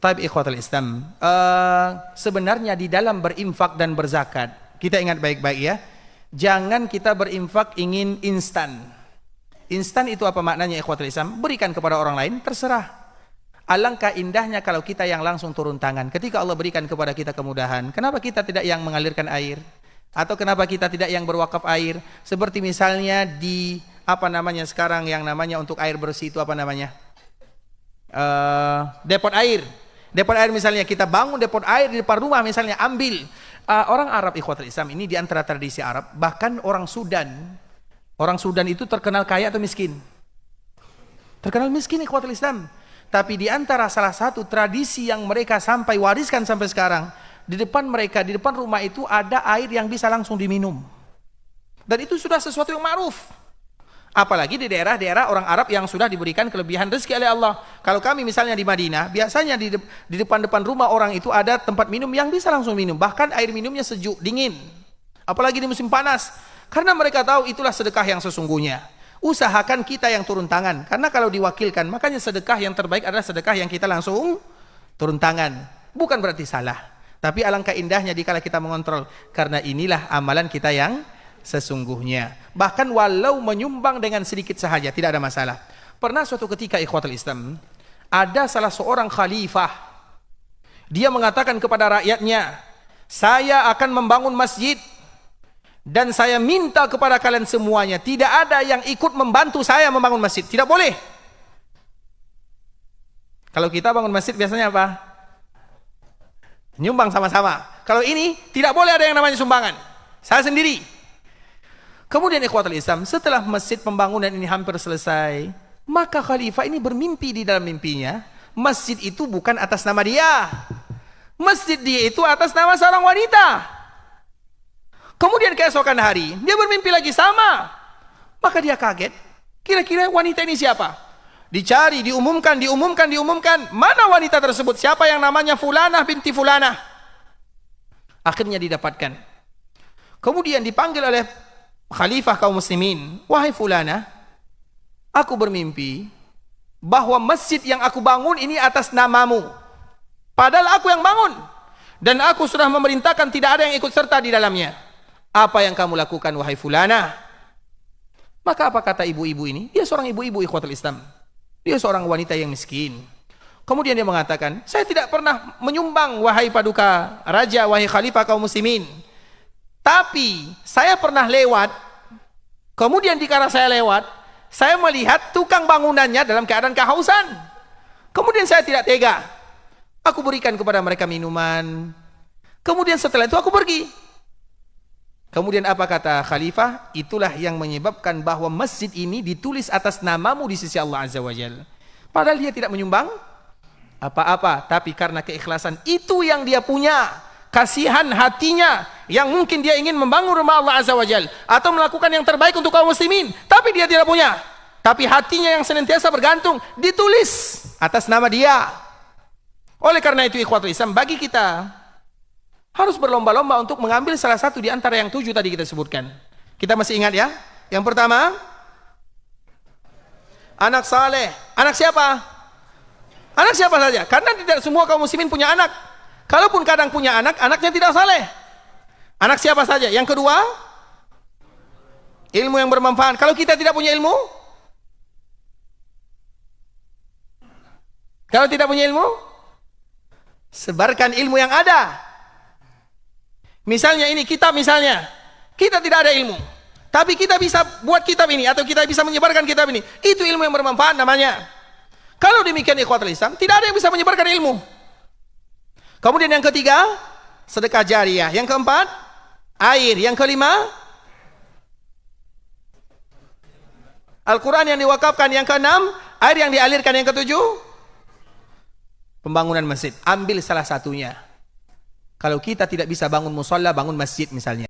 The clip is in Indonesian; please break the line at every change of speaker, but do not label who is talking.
Taib ikhwatul Islam, sebenarnya di dalam berinfak dan berzakat, kita ingat baik-baik ya, jangan kita berinfak ingin instan. Instan itu apa maknanya ikhwatul Islam? Berikan kepada orang lain, terserah. Alangkah indahnya kalau kita yang langsung turun tangan. Ketika Allah berikan kepada kita kemudahan, kenapa kita tidak yang mengalirkan air? Atau kenapa kita tidak yang berwakaf air? Seperti misalnya di, apa namanya sekarang yang namanya untuk air bersih itu apa namanya? Depot air. Depot air misalnya, kita bangun depot air di depan rumah misalnya, ambil. Orang Arab ikhwatul Islam ini di antara tradisi Arab, bahkan orang Sudan itu terkenal kaya atau miskin? Terkenal miskin ikhwatul Islam. Tapi di antara salah satu tradisi yang mereka sampai wariskan sampai sekarang, di depan mereka, di depan rumah itu ada air yang bisa langsung diminum. Dan itu sudah sesuatu yang ma'ruf. Apalagi di daerah-daerah orang Arab yang sudah diberikan kelebihan rezeki oleh Allah. Kalau kami misalnya di Madinah, biasanya di depan-depan rumah orang itu ada tempat minum yang bisa langsung minum. Bahkan air minumnya sejuk, dingin. Apalagi di musim panas. Karena mereka tahu itulah sedekah yang sesungguhnya. Usahakan kita yang turun tangan. Karena kalau diwakilkan, makanya sedekah yang terbaik adalah sedekah yang kita langsung turun tangan. Bukan berarti salah. Tapi alangkah indahnya dikala kita mengontrol. Karena inilah amalan kita yang sesungguhnya. Bahkan walau menyumbang dengan sedikit sahaja, tidak ada masalah. Pernah suatu ketika ikhwatul Islam, ada salah seorang khalifah. Dia mengatakan kepada rakyatnya, saya akan membangun masjid. Dan saya minta kepada kalian semuanya, tidak ada yang ikut membantu saya membangun masjid. Tidak boleh. Kalau kita bangun masjid biasanya apa? Nyumbang sama-sama. Kalau ini, tidak boleh ada yang namanya sumbangan. Saya sendiri. Kemudian ikhwatul Islam, setelah masjid pembangunan ini hampir selesai, maka khalifah ini bermimpi di dalam mimpinya, masjid itu bukan atas nama dia. Masjid dia itu atas nama seorang wanita. Kemudian keesokan hari, dia bermimpi lagi sama. Maka dia kaget. Kira-kira wanita ini siapa? Dicari, diumumkan. Mana wanita tersebut? Siapa yang namanya Fulanah binti Fulanah? Akhirnya didapatkan. Kemudian dipanggil oleh khalifah kaum muslimin. Wahai Fulanah, aku bermimpi bahwa masjid yang aku bangun ini atas namamu. Padahal aku yang bangun. Dan aku sudah memerintahkan tidak ada yang ikut serta di dalamnya. Apa yang kamu lakukan wahai Fulana? Maka apa kata ibu-ibu ini? Dia seorang ibu-ibu ikhwatul Islam. Dia seorang wanita yang miskin. Kemudian dia mengatakan, saya tidak pernah menyumbang wahai paduka raja, wahai khalifah kaum muslimin. Tapi saya pernah lewat. Kemudian dikala saya lewat, saya melihat tukang bangunannya dalam keadaan kehausan. Kemudian saya tidak tega. Aku berikan kepada mereka minuman. Kemudian setelah itu aku pergi. Kemudian apa kata khalifah? Itulah yang menyebabkan bahwa masjid ini ditulis atas namamu di sisi Allah Azza wa Jalla. Padahal dia tidak menyumbang apa-apa, tapi karena keikhlasan itu yang dia punya, kasihan hatinya yang mungkin dia ingin membangun rumah Allah Azza wa Jalla atau melakukan yang terbaik untuk kaum muslimin, tapi dia tidak punya. Tapi hatinya yang senantiasa bergantung ditulis atas nama dia. Oleh karena itu ikhwatul Islam, bagi kita harus berlomba-lomba untuk mengambil salah satu di antara yang 7 tadi kita sebutkan. Kita masih ingat ya? Yang pertama, anak saleh. Anak siapa? Anak siapa saja? Karena tidak semua kaum muslimin punya anak. Kalaupun kadang punya anak, anaknya tidak saleh. Anak siapa saja? Yang kedua, ilmu yang bermanfaat. Kalau kita tidak punya ilmu, sebarkan ilmu yang ada. Misalnya ini kitab misalnya, kita tidak ada ilmu, tapi kita bisa buat kitab ini atau kita bisa menyebarkan kitab ini. Itu ilmu yang bermanfaat namanya. Kalau demikian ikhwatul Islam, tidak ada yang bisa menyebarkan ilmu. Kemudian yang ketiga, sedekah jariyah. Yang keempat, air. Yang kelima, Al-Quran yang diwakafkan. Yang keenam, air yang dialirkan. Yang ketujuh, pembangunan masjid. Ambil salah satunya. Kalau kita tidak bisa bangun musholla, bangun masjid misalnya.